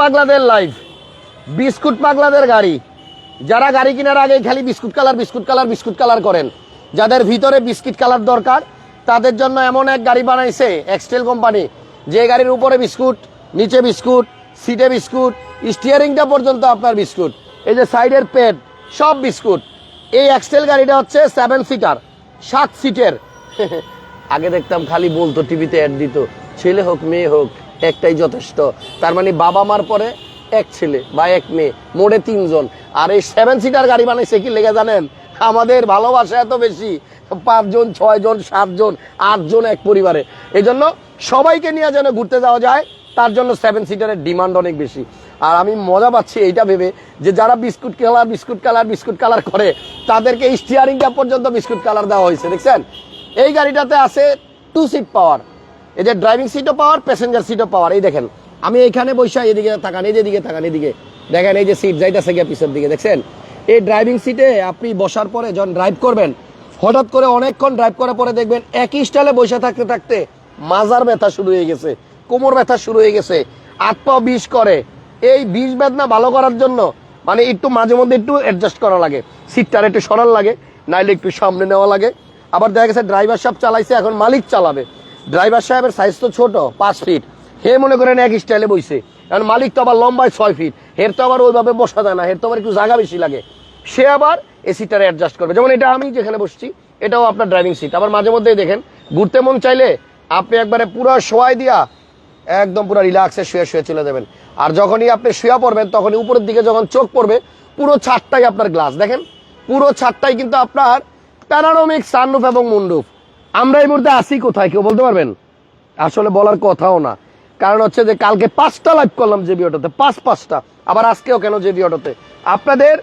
পাগলাদের live, biscuit পাগলাদের গাড়ি। যারা গাড়ি কেনার আগে খালি বিস্কুট কালার করেন, যাদের ভিতরে বিস্কিট কালার দরকার, তাদের জন্য এমন এক গাড়ি বানাইছে এক্সটেল কোম্পানি, যে গাড়ির উপরে বিস্কুট, নিচে বিস্কুট, সিটে বিস্কুট, স্টিয়ারিংটা পর্যন্ত আপনার বিস্কুট, এই যে সাইডের পেড সব বিস্কুট। এই এক্সটেল গাড়িটা হচ্ছে 7 সিটার, 7 সিটের। আগে দেখতাম খালি বলতো, টিভিতে অ্যাড দিত, ছেলে হোক মেয়ে হোক একটাই যথেষ্ট। তার মানে বাবা মার পরে এক ছেলে বা এক মেয়ে, মোড়ে 3 জন। আর এই 7 সিটার গাড়ি বানাইছে কি লেগে জানেন? আমাদের ভালোবাসা এত বেশি, 5 জন, 6 জন, 7 জন, 8 জন এক পরিবারে। এই জন্য সবাইকে নিয়ে যেন ঘুরতে যাওয়া যায়, তার জন্য 7 সিটারের ডিমান্ড অনেক বেশি। আর আমি মজা পাচ্ছি এইটা ভেবে যে যারা বিস্কুট কালার করে, তাদেরকে স্টিয়ারিংটা পর্যন্ত বিস্কুট কালার দেওয়া হয়েছে। দেখছেন এই গাড়িটাতে আছে 2 সিট পাওয়ার, এই যে ড্রাইভিং সিটও পাওয়ার, প্যাসেঞ্জার সিটও পাওয়ার। এই দেখেন আমি এইখানে বসে এদিকে তাকান, এদিকে তাকান, এদিকে দেখেন, এই যে সিট যাইতেছে গিয়ে পিছের দিকে, দেখছেন? এই ড্রাইভিং সিটে আপনি বসার পরে যখন ড্রাইভ করবেন, হঠাৎ করে অনেকক্ষণ ড্রাইভ করার পরে দেখবেন একই স্টাইলে বসে থাকতে থাকতে মাজার ব্যথা শুরু হয়ে গেছে, কোমর ব্যথা শুরু হয়ে গেছে, হাত পা বিষ করে। এই বিষ বেদনা ভালো করার জন্য মানে একটু মাঝে মধ্যে একটু অ্যাডজাস্ট করা লাগে, সিটটার একটু সরাল লাগে, নাইলে একটু সামনে নেওয়া লাগে। আবার দেখা গেছে ড্রাইভার সাহেব চালাইছে, এখন মালিক চালাবে। ড্রাইভার সাহেবের সাইজ তো ছোট, 5 ফিট, হে মনে করেন এক স্টাইলে বইছে। কারণ মালিক তো আবার লম্বায় 6 ফিট, হের তো আবার ওইভাবে বসা যায় না, হের তো আবার একটু জায়গা বেশি লাগে। সে আবার এই সিটটারে অ্যাডজাস্ট করবে। যেমন এটা আমি যেখানে বসছি, এটাও আপনার ড্রাইভিং সিট। আবার মাঝে মধ্যেই দেখেন ঘুরতে মন চাইলে আপনি একবারে পুরো শোয়াই দিয়া একদম পুরো রিল্যাক্সে শুয়ে চলে যাবেন। আর যখনই আপনি শুয়ে পড়বেন, তখনই উপরের দিকে যখন চোখ পড়বে, পুরো ছাদটাই আপনার গ্লাস। দেখেন পুরো ছাদটাই কিন্তু আপনার প্যানোরামিক সানরুফ এবং মুনরুফ। আমরা এই মুহূর্তে আসি কোথায় কেউ বলতে পারবেন? আসলে বলার কথাও না, কারণ হচ্ছে যে কালকে 5টা লাইভ করলাম জেবি অটোতে, 5টা, আবার আজকেও কেন জেবি অটোতে। আপনাদের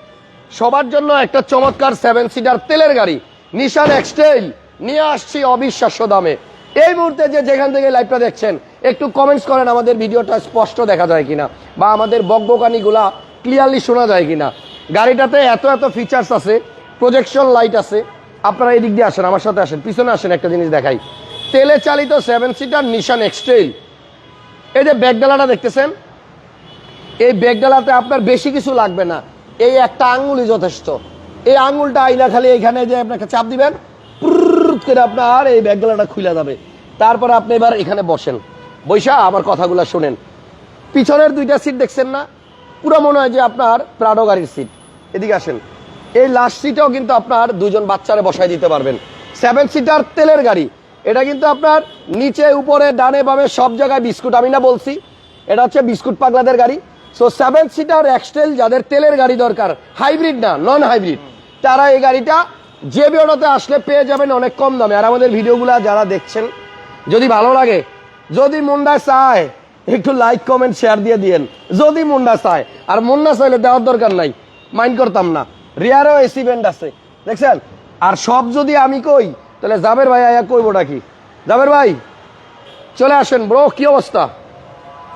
সবার জন্য একটা চমৎকার 7 সিটার তেলের গাড়ি নিশান এক্সটেল নিয়ে আসছি অবিশ্বাস্য দামে। এই মুহূর্তে যেখান থেকে লাইভটা দেখছেন, একটু কমেন্টস করেন আমাদের ভিডিওটা স্পষ্ট দেখা যায় কিনা, বা আমাদের বকবকানিগুলা ক্লিয়ারলি শোনা যায় কিনা। গাড়িটাতে এত ফিচার্স আছে, প্রজেকশন লাইট আছে। আপনারা এই দিক দিয়ে আসেন, আমার সাথে আসেন, পিছনে আসেন, একটা জিনিস দেখাই। তেলে চালিত 7 সিটার নিশান এক্সটেল। এই যে ব্যাগডালাটা দেখতেছেন, এই ব্যাগডালাতে আপনার বেশি কিছু লাগবে না, এই একটা আঙ্গুলই যথেষ্ট। এই আঙ্গুলটা আইলা খালি এখানে যে আপনাকে চাপ দিবেন, করে আপনার এই ব্যাগডালাটা খুলে যাবে। তারপর আপনি এবার এখানে বসেন, বৈশা আমার কথাগুলো শোনেন। পিছনের 2টা সিট দেখছেন না, পুরো মনে হয় যে আপনার প্রাডো গাড়ির সিট। এদিকে আসেন, এই লাস্ট সিটেও কিন্তু আপনার 2 জন বাচ্চারে বসাই দিতে পারবেন। 7 সিটার তেলের গাড়ি, এটা কিন্তু আপনার নিচে উপরে ডানে বামে সব জায়গায় বিস্কুট। আমি না বলছি এটা হচ্ছে বিস্কুট পাগলাদের গাড়ি। সো 7 সিটার এক্সটেল যাদের তেলের গাড়ি দরকার, হাইব্রিড না, নন হাইব্রিড, তারা এই গাড়িটা জেবি অটোতে আসলে পেয়ে যাবেন অনেক কম দামে। আর আমাদের ভিডিওগুলো যারা দেখছেন, যদি ভালো লাগে, যদি মনটা চায়, একটু লাইক কমেন্ট শেয়ার দিয়ে দিয়েন, যদি মনটা চায়। আর মন না চাইলে দেওয়ার দরকার নাই, মাইন্ড করতাম না। রিয়ারও এসি ব্যান্ড আছে, দেখছেন? আর সব যদি আমি কই, তাহলে জাবের ভাই আয়া কইবোটা কি? জাবের ভাই চলে আসেন। ব্রো কি অবস্থা,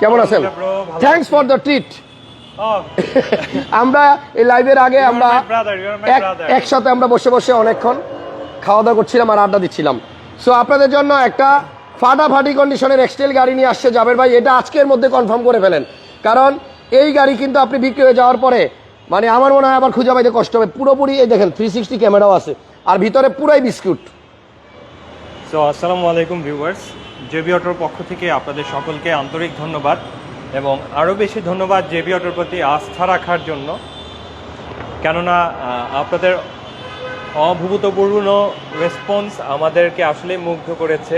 কেমন আছেন? Thanks for the treat. আমরা এই লাইভের আগে আমরা একসাথে আমরা বসে অনেকক্ষণ খাওয়া দাওয়া করছিলাম আর আড্ডা দিচ্ছিলাম। সো আপনাদের জন্য একটা ফাটাফাটি কন্ডিশনের এক্সটেল গাড়ি নিয়ে আসছে জাবের ভাই। এটা আজকের মধ্যে কনফার্ম করে ফেলেন, কারণ এই গাড়ি কিন্তু আপনি বিক্রি হয়ে যাওয়ার পরে মানে আমার মনে হয় আবার খুঁজে পাইতে কষ্ট হবে। পুরোপুরি এই দেখেন 360 ক্যামেরাও আছে, আর ভিতরে পুরাই বিস্কুট। সো আসসালামু আলাইকুম ভিউয়ার্স, জেবি অটোর পক্ষ থেকে আপনাদের সকলকে আন্তরিক ধন্যবাদ, এবং আরও বেশি ধন্যবাদ জেবি অটোর প্রতি আস্থা রাখার জন্য। কেননা আপনাদের অভূতপূর্ণ রেসপন্স আমাদেরকে আসলে মুগ্ধ করেছে।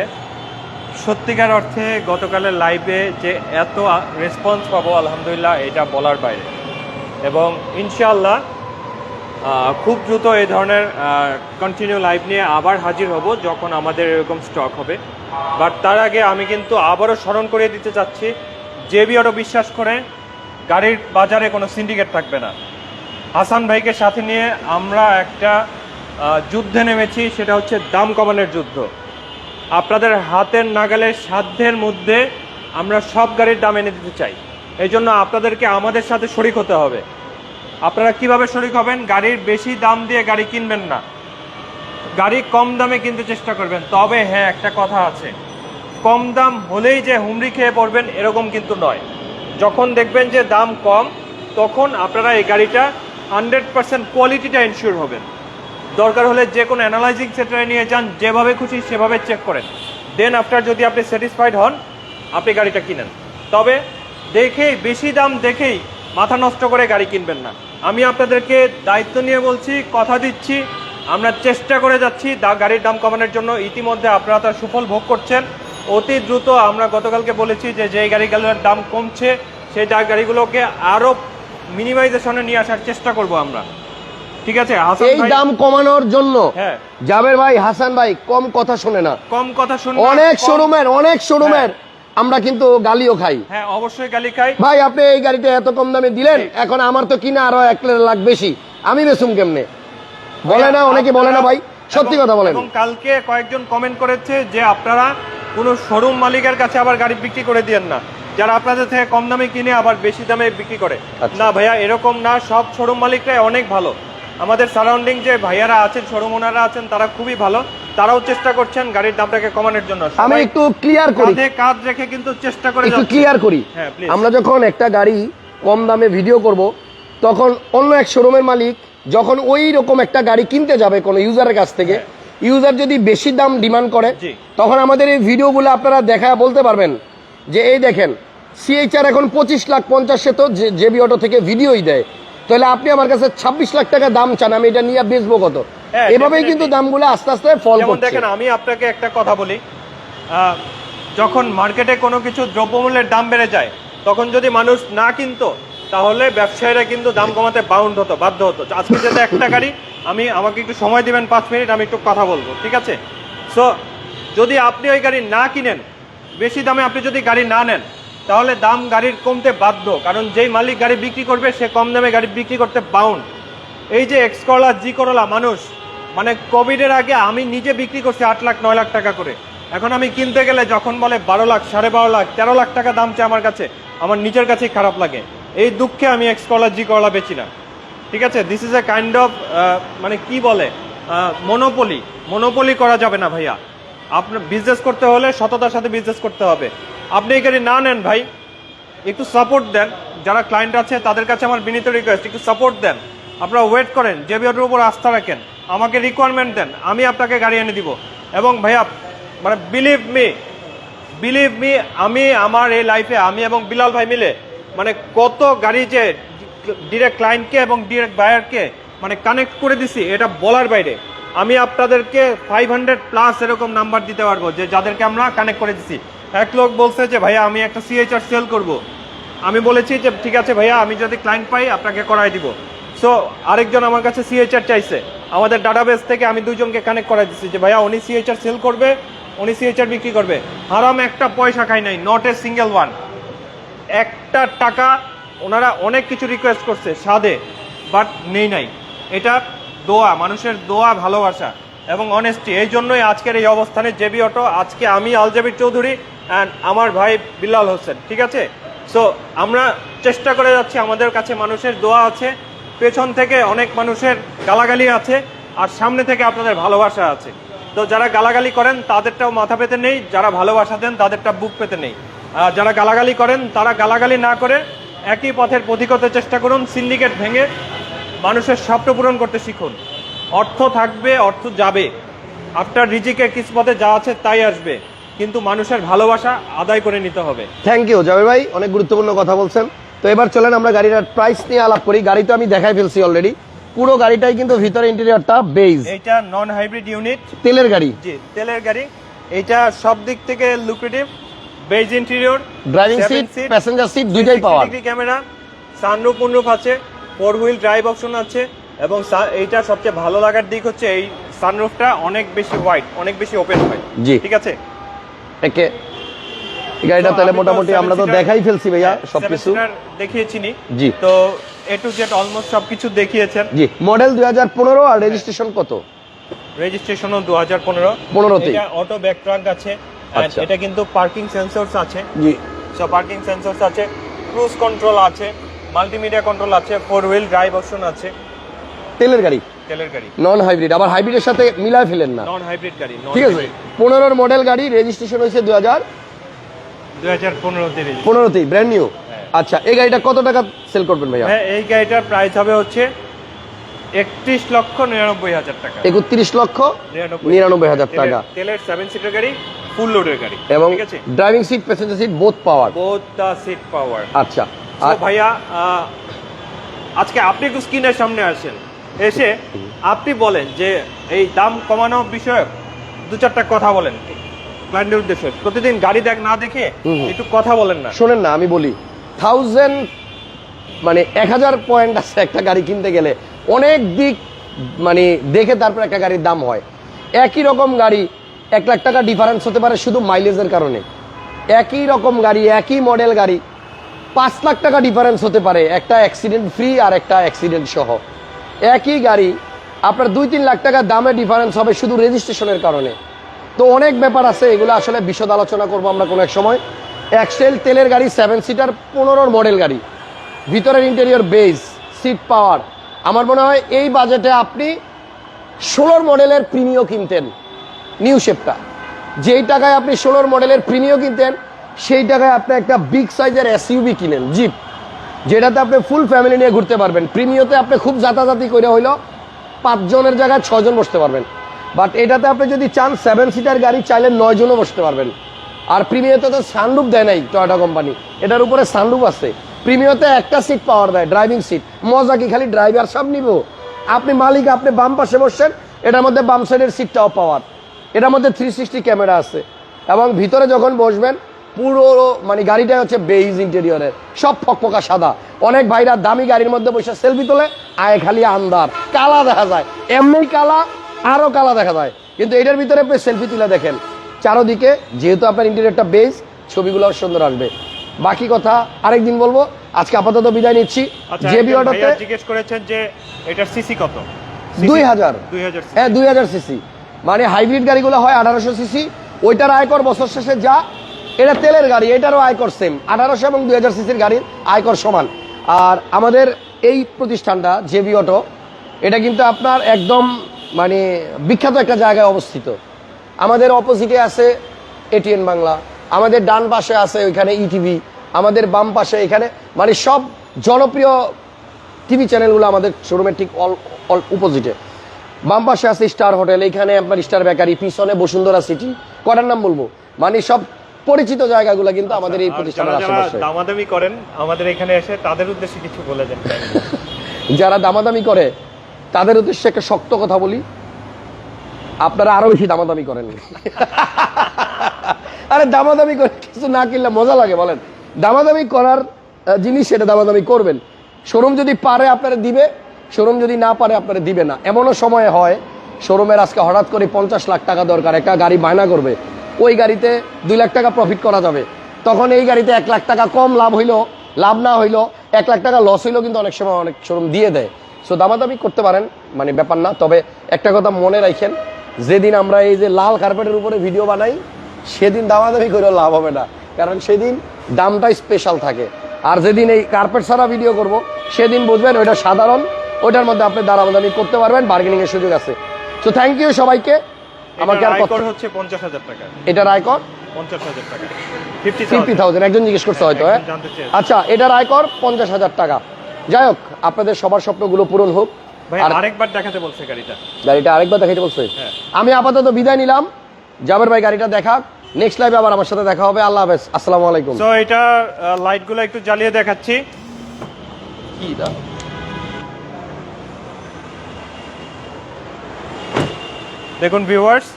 সত্যিকার অর্থে গতকালের লাইভে যে এত রেসপন্স পাবো, আলহামদুলিল্লাহ, এটা বলার বাইরে। এবং ইনশাআল্লাহ খুব দ্রুত এই ধরনের কন্টিনিউ লাইভ নিয়ে আবার হাজির হব যখন আমাদের এরকম স্টক হবে। বাট তার আগে আমি কিন্তু আবারও স্মরণ করিয়ে দিতে চাচ্ছি, জেবি অটো বিশ্বাস করে গাড়ির বাজারে কোনো সিন্ডিকেট থাকবে না। হাসান ভাইকে সাথে নিয়ে আমরা একটা যুদ্ধে নেমেছি, সেটা হচ্ছে দাম কমানোর যুদ্ধ। আপনাদের হাতের নাগালের সাধ্যের মধ্যে আমরা সব গাড়ির দাম এনে দিতে চাই। এই জন্য আপনাদেরকে আমাদের সাথে শরিক হতে হবে। আপনারা কিভাবে শরিক হবেন? গাড়ির বেশি দাম দিয়ে গাড়ি কিনবেন না, গাড়ি কম দামে কিনতে চেষ্টা করবেন। তবে হ্যাঁ, একটা কথা আছে, কম দাম হলেই যে হুমড়ি খেয়ে পড়বেন এরকম কিন্তু নয়। যখন দেখবেন যে দাম কম, তখন আপনারা এই গাড়িটা 100% কোয়ালিটিটা এনশিওর হবেন। দরকার হলে যে কোনো অ্যানালাইজিং সেন্টারে নিয়ে যান, যেভাবে খুশি সেভাবে চেক করেন। দেন আফটার যদি আপনি স্যাটিসফাইড হন, আপনি গাড়িটা কিনেন। তবে দেখেই, বেশি দাম দেখেই মাথা নষ্ট করে গাড়ি কিনবেন না। আমি আপনাদেরকে দায়িত্ব নিয়ে বলছি, কথা দিচ্ছি, আমরা চেষ্টা করে যাচ্ছি গাড়ির দাম কমানোর জন্য। ইতিমধ্যে আপনারা তার সুফল ভোগ করছেন। অতি দ্রুত আমরা গতকালকে বলেছি যে যেই গাড়িগুলোর দাম কমছে সেই গাড়িগুলোকে আরও মিনিমাইজেশনে নিয়ে আসার চেষ্টা করব আমরা। ঠিক আছে, হাসান এই ভাই, দাম কমানোর জন্য হ্যাঁ জাবের ভাই, হাসান ভাই কম কথা শোনে না। কম কথা শুনুন। অনেক শোরুমের আমরা কিন্তু গালিও খাই। হ্যাঁ, অবশ্যই গালি খাই। ভাই আপনি এই গাড়িটা এত কম দামে দিলেন, এখন আমার তো কিনা আরো 1 লাখ বেশি, আমি বেচুম কেমনে? বলে না, অনেকে বলে না ভাই, সত্যি কথা বলেন। এবং কালকে কয়েকজন কমেন্ট করেছে যে আপনারা কোনো শোরুম মালিকের কাছে আবার গাড়ি বিক্রি করে দিয়েন না, যারা আপনাদের থেকে কম দামে কিনে আবার বেশি দামে বিক্রি করে। আচ্ছা। না ভাইয়া, এরকম না। সব শোরুম মালিকরাই অনেক ভালো। আমাদের সারাউন্ডিং যে ভাইয়ারা আছেন, শোরুম ওনারা আছেন, তারা খুবই ভালো। তারাও চেষ্টা করছেন গাড়ির দামটাকে কমানোর জন্য। আমি একটু ক্লিয়ার করি, কাঁধে কাঁধ রেখে কিন্তু চেষ্টা করে একটু যাচ্ছি। ক্লিয়ার করি। হ্যাঁ, প্লিজ। আমরা যখন একটা গাড়ি কম দামে ভিডিও করব, তখন অন্য এক শোরুমের মালিক যখন ওই রকম একটা গাড়ি কিনতে যাবে কোনো ইউজারের কাছ থেকে, ইউজার যদি বেশি দাম ডিমান্ড করে, জি। তখন আমাদের এই ভিডিওগুলো আপনারা দেখা বলতে পারবেন যে এই দেখেন সিএইচআর এখন 25,50,000 তো জেবি অটো থেকে ভিডিওই দেয়, তাহলে আপনি আমার কাছে 26 লাখ টাকা দাম চান, আমি এটা নিয়ে বেচবো কত? হ্যাঁ, এভাবেই definitely। কিন্তু দামগুলো আস্তে আস্তে ফল যেমন করছে। দেখেন, আমি আপনাকে একটা কথা বলি, যখন মার্কেটে কোনো কিছু দ্রব্যমূল্যের দাম বেড়ে যায়, তখন যদি মানুষ না কিনতো, তাহলে ব্যবসায়ীরা কিন্তু দাম কমাতে বাধ্য হতো। আজকে যেটা একটা গাড়ি, আমাকে একটু সময় দিবেন 5 মিনিট, আমি একটু কথা বলবো, ঠিক আছে? সো যদি আপনি ওই গাড়ি না কিনেন, বেশি দামে আপনি যদি গাড়ি না নেন, তাহলে দাম গাড়ির কমতে বাধ্য। কারণ যেই মালিক গাড়ি বিক্রি করবে, সে কম দামে গাড়ি বিক্রি করতে বাউন্ড। এই যে এক্স করলা, জি করলা, মানুষ মানে কোভিডের আগে আমি নিজে বিক্রি করছি 8 লাখ 9 লাখ টাকা করে। এখন আমি কিনতে গেলে যখন বলে 12 লাখ, 12.5 লাখ, 13 লাখ টাকা দাম চাই আমার কাছে, আমার নিজের কাছেই খারাপ লাগে। এই দুঃখে আমি এক্স করলা, জি করলা বেচি না। ঠিক আছে, this is a kind of মানে কি বলে, মনোপলি করা যাবে না ভাইয়া। আপনার বিজনেস করতে হলে সততার সাথে বিজনেস করতে হবে। আপনি এই গাড়ি না নেন ভাই, একটু সাপোর্ট দেন। যারা ক্লায়েন্ট আছে তাদের কাছে আমার বিনীত রিকোয়েস্ট, একটু সাপোর্ট দেন। আপনারা ওয়েট করেন, জেবি অটোর উপর আস্থা রাখেন, আমাকে রিকোয়ারমেন্ট দেন, আমি আপনাকে গাড়ি এনে দিব। এবং ভাইয়া মানে বিলিভ মি, আমি আমার এই লাইফে আমি এবং বিলাল ভাই মিলে মানে কত গাড়ি যে ডিরেক্ট ক্লায়েন্টকে এবং ডিরেক্ট বায়ারকে মানে কানেক্ট করে দিছি, এটা বলার বাইরে। আমি আপনাদেরকে 500+ এরকম নাম্বার দিতে পারবো যে যাদেরকে আমরা কানেক্ট করে দিছি। এক লোক বলছে যে ভাইয়া আমি একটা সিএইচআর সেল করব, আমি বলেছি যে ঠিক আছে ভাইয়া, আমি যদি ক্লায়েন্ট পাই আপনাকে করাই দিব। সো আরেকজন আমার কাছে সিএইচআর চাইছে, আমাদের ডাটাবেস থেকে আমি 2 জনকে কানেক্ট করাই দিচ্ছি যে ভাইয়া উনি সিএইচআর সেল করবে, উনি সিএইচআর বিক্রি করবে। হারাম একটা পয়সা খাই নাই, নট এ সিঙ্গেল ওয়ান, একটা টাকা। ওনারা অনেক কিছু রিকোয়েস্ট করছে সাদে, বাট নেই নাই। এটা দোয়া, মানুষের দোয়া, ভালোবাসা এবং অনেস্টি। এই জন্যই আজকের এই অবস্থানে জেবি অটো। আজকে আমি আলজাবির চৌধুরী অ্যান্ড আমার ভাই বিল্লাল হোসেন, ঠিক আছে? সো আমরা চেষ্টা করে যাচ্ছি, আমাদের কাছে মানুষের দোয়া আছে, পেছন থেকে অনেক মানুষের গালাগালি আছে, আর সামনে থেকে আপনাদের ভালোবাসা আছে। তো যারা গালাগালি করেন তাদেরটাও মাথা পেতে নেই, যারা ভালোবাসা দেন তাদেরটা বুক পেতে নেই। আর যারা গালাগালি করেন তারা গালাগালি না করে একই পথের পথিক হতে চেষ্টা করুন। সিন্ডিকেট ভেঙে মানুষের স্বপ্ন পূরণ করতে শিখুন। অর্থ থাকবে, অর্থ যাবে, আপনার রিজিকে কিসমতে যা আছে তাই আসবে, কিন্তু মানুষের ভালোবাসা আদায় করে নিতে হবে। থ্যাংক ইউ জাবের ভাই, অনেক গুরুত্বপূর্ণ কথা বলছেন। তো এবার চলেন আমরা গাড়িটার প্রাইস নিয়ে আলাপ করি। গাড়ি তো আমি দেখাই ফেলছি অলরেডি, পুরো গাড়িটাই কিন্তু ভিতরে ইন্টেরিয়রটা বেজ। এইটা নন হাইব্রিড ইউনিট, তেলের গাড়ি। জি, তেলের গাড়ি। এটা সব দিক থেকে lucrative. Beige interior, driving seat, passenger seat দুইটাই পাওয়ার। ক্যামেরা, সানরুফ মুনরুফ আছে, 4 হুইল ড্রাইভ অপশন আছে। এবং এইটা সবচেয়ে ভালো লাগার দিক হচ্ছে এই সানরুফটা অনেক বেশি ওয়াইড, অনেক বেশি ওপেন হয়। জি, ঠিক আছে। একে গাড়িটা তাহলে মোটামুটি আমরা তো দেখাই ফেলছি ভাইয়া সবকিছু দেখিয়েছি নি। জি, তো এ টু জেড অলমোস্ট সবকিছু দেখিয়েছেন। জি, মডেল 2015 আর রেজিস্ট্রেশন কত? রেজিস্ট্রেশনও 2015 তে। এটা অটো ব্যাক ট্রাক আছে, আচ্ছা। এটা কিন্তু পার্কিং সেন্সরস আছে। জি, সব পার্কিং সেন্সরস আছে, ক্রুজ কন্ট্রোল আছে, মাল্টিমিডিয়া কন্ট্রোল আছে, 4 হুইল ড্রাইভ অপশন আছে। তেলের গাড়ি, তেলের গাড়ি, নন হাইব্রিড। আবার হাইব্রিডের সাথে মিলায় ফেলেন না, নন হাইব্রিড গাড়ি। ঠিক আছে। 15 মডেল গাড়ি, রেজিস্ট্রেশন হয়েছে 2015 2015 তে। 15তেই, ব্র্যান্ড নিউ। আচ্ছা, এই গাড়িটা কত টাকা সেল করবেন ভাইয়া? হ্যাঁ, এই গাড়িটার প্রাইস হবে হচ্ছে 31,99,000 টাকা। 31,99,000 টাকা। তেলের 7 সিটার গাড়ি, ফুল লোডের গাড়ি, এবং ঠিক আছে? Driving seat, passenger seat both power. Both the seat power. আচ্ছা, তো ভাইয়া আজকে আপনি একটু স্ক্রিনের সামনে আসেন, এসে আপনি বলেন যে এই দাম কমানো বিষয়ে 2-4টা কথা বলেন ক্লায়েন্টের উদ্দেশ্যে। প্রতিদিন গাড়ি না দেখে একটু কথা বলেন না। শোনেন না, আমি বলি 1000 মানে 1000 পয়েন্ট আছে একটা গাড়ি কিনতে গেলে, অনেক দিক মানে দেখে তারপর একটা গাড়ির দাম হয়। একই রকম গাড়ি 1 লাখ টাকা ডিফারেন্স হতে পারে শুধু মাইলেজের কারণে। একই রকম গাড়ি, একই মডেল গাড়ি 5 লাখ টাকা ডিফারেন্স হতে পারে, একটা অ্যাক্সিডেন্ট ফ্রি আর একটা অ্যাক্সিডেন্ট সহ। একই গাড়ি আপনার 2-3 লাখ টাকা দামে ডিফারেন্স হবে শুধু রেজিস্ট্রেশনের কারণে। তো অনেক ব্যাপার আছে, এগুলো আসলে বিশদ আলোচনা করবো আমরা কোনো এক সময়। এক্সেল তেলের গাড়ি, 7 সিটার, 15 মডেল গাড়ি, ভিতরের ইন্টেরিয়র বেজ, সিট পাওয়ার। আমার মনে হয় এই বাজেটে আপনি 16 মডেলের প্রিমিও কিনতেন, নিউ শেপটা। যেই টাকায় আপনি 16 মডেলের প্রিমিও কিনতেন, সেই টাকায় আপনি একটা বিগ সাইজের এসইউভি কিনেন, জিপ, যেটাতে আপনি ফুল ফ্যামিলি নিয়ে ঘুরতে পারবেন। প্রিমিওতে আপনি খুব জাতাজাতি করে হইলো 5 জনের জায়গায় 6 জন বসতে পারবেন, বাট এটাতে আপনি যদি চান 7 সিটার গাড়ি চাইলে 9 জনও বসতে পারবেন। আর প্রিমিওতে তো সানরুফ দেয় নাই টয়োটা কোম্পানি, এটার উপরে সানরুফ আছে। প্রিমিওতে একটা সিট পাওয়ার দেয়, ড্রাইভিং সিট। মজা কি খালি ড্রাইভার সব নিব? আপনি মালিক, আপনি বাম পাশে বসছেন, এটার মধ্যে বাম সাইডের সিটটাও পাওয়ার, এটার মধ্যে 360 ক্যামেরা আছে, এবং ভিতরে যখন বসবেন পুরো মানে গাড়িটা হচ্ছে বেইজ ইন্টেরিয়রের, সব ফকফকা সাদা। অনেক ভাইরা দামি গাড়ির মধ্যে বসে সেলফি তোলে, আয় খালি আন্দার কালা দেখা যায়, এমনি কালা আরো কালা দেখা যায়। কিন্তু এটার ভিতরে আপনি সেলফি তুলে দেখেন চারোদিকে, যেহেতু আপনার ইন্টেরিয়রটা বেজ, ছবিগুলো সুন্দর আসবে। বাকি কথা আরেকদিন বলবো, আজকে আপাতত বিদায় নিচ্ছি। জেবি অটোতে জিজ্ঞেস করেছেন যে এটার সিসি কত? 2000। হ্যাঁ, 2000 সিসি। মানে হাইব্রিড গাড়িগুলো হয় 1800 সিসি, ওইটার আয়কর বছর শেষে যা। এটা তেলের গাড়ি, এটারও আয়কর সেম, 1800 এবং 2000 সিসির গাড়ির আয়কর সমান। আর আমাদের এই প্রতিষ্ঠানটা জেবি অটো, এটা কিন্তু আপনার একদম মানে বিখ্যাত একটা জায়গায় অবস্থিত। আমাদের অপোজিটে আছে এটিএন বাংলা, আমাদের ডান পাশে আছে ওইখানে ইটিভি, আমাদের বাম পাশে এখানে মানে সব জনপ্রিয় টিভি চ্যানেলগুলো আমাদের শোরুমের ঠিক অল উপোজিটে। বাম পাশে আছে স্টার হোটেল, এখানে আপনার স্টার বেকারি, পিছনে বসুন্ধরা সিটি। কটার নাম বলবো? মানে সব পরিচিত জায়গাগুলো কিন্তু আমাদের এই প্রতিষ্ঠানের আশেপাশে। দামাদামি করেন আমাদের এখানে এসে, তাদের উদ্দেশ্যে কিছু বলে দেন। যারা দামাদামি করে তাদের উদ্দেশ্যে একটা শক্ত কথা বলি, আপনারা আরো বেশি দামাদামি করেন। আরে দামাদামি করে কিছু না কিনলে মজা লাগে বলেন? দামাদামি করার জিনিস, সেটা দামাদামি করবেন। শোরুম যদি পারে আপনারা দিবে, শোরুম যদি না পারে আপনারা দিবে না। এমনও সময় হয় শোরুমের আজকে হঠাৎ করে 50 লাখ টাকা দরকার, একটা গাড়ি বায়না করবে, ওই গাড়িতে 2 লাখ টাকা প্রফিট করা যাবে, তখন এই গাড়িতে 1 লাখ টাকা কম লাভ হইলো, লাভ না হইলো 1 লাখ টাকা লস হইলো, কিন্তু অনেক সময় অনেক শোরুম দিয়ে দেয়। সো দামাদামি করতে পারেন, মানে ব্যাপার না। তবে একটা কথা মনে রাখেন, যেদিন আমরা এই যে লাল কার্পেটের উপরে ভিডিও বানাই, সেদিন দামাদামি করেও লাভ হবে না, কারণ সেদিন দামটাই স্পেশাল থাকে। আর যেদিন এই কার্পেট ছাড়া ভিডিও করব, সেদিন বুঝবেন ওইটা সাধারণ, ওইটার মধ্যে আপনি দামাদামি করতে পারবেন, বার্গেনিং এর সুযোগ আছে। সো থ্যাংক ইউ সবাইকে। আমাকে আর আয়কর হচ্ছে 50,000 টাকা। এটার আয়কর 50,000 টাকা, 50,000। একজন জিজ্ঞেস করছে হয়তো। হ্যাঁ, আচ্ছা, এটার আয়কর 50,000 টাকা। যাই হোক, আপনাদের সবার স্বপ্নগুলো পূরণ হোক। আর আরেকবার দেখাতে বলছে গাড়িটা আরেকবার দেখাইতে বলছে। আমি আপাতত বিদায় নিলাম, জাবের ভাই গাড়িটা দেখা, নেক্সট লাইভে আবার আমার সাথে দেখা হবে। আল্লাহ হাফেজ, আসসালামু আলাইকুম। তো এটা লাইটগুলো একটু জ্বালিয়ে দেখাচ্ছি। কি দা দেখুন ভিউয়ার্স,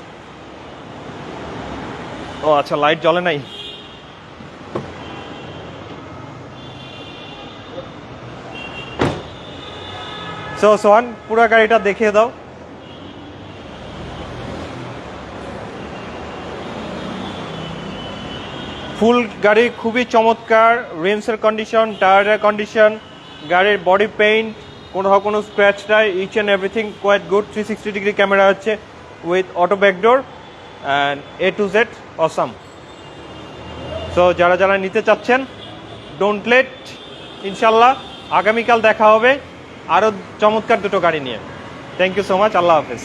ও আচ্ছা, লাইট জ্বলে নাই। সো সোহান, পুরো গাড়িটা দেখিয়ে দাও। ফুল গাড়ি খুবই চমৎকার, রিমসের কন্ডিশন, টায়ারের কন্ডিশন, গাড়ির বডি পেইন্ট, কোনো স্ক্র্যাচ নাই, each and everything quite good. 360 degree camera আছে with auto backdoor and A to Z awesome. So যারা নিতে চাচ্ছেন, ডোন্ট লেট। ইনশাল্লাহ আগামীকাল দেখা হবে আরও চমৎকার দুটো গাড়ি নিয়ে। থ্যাংক ইউ সো মাচ, আল্লাহ হাফেজ।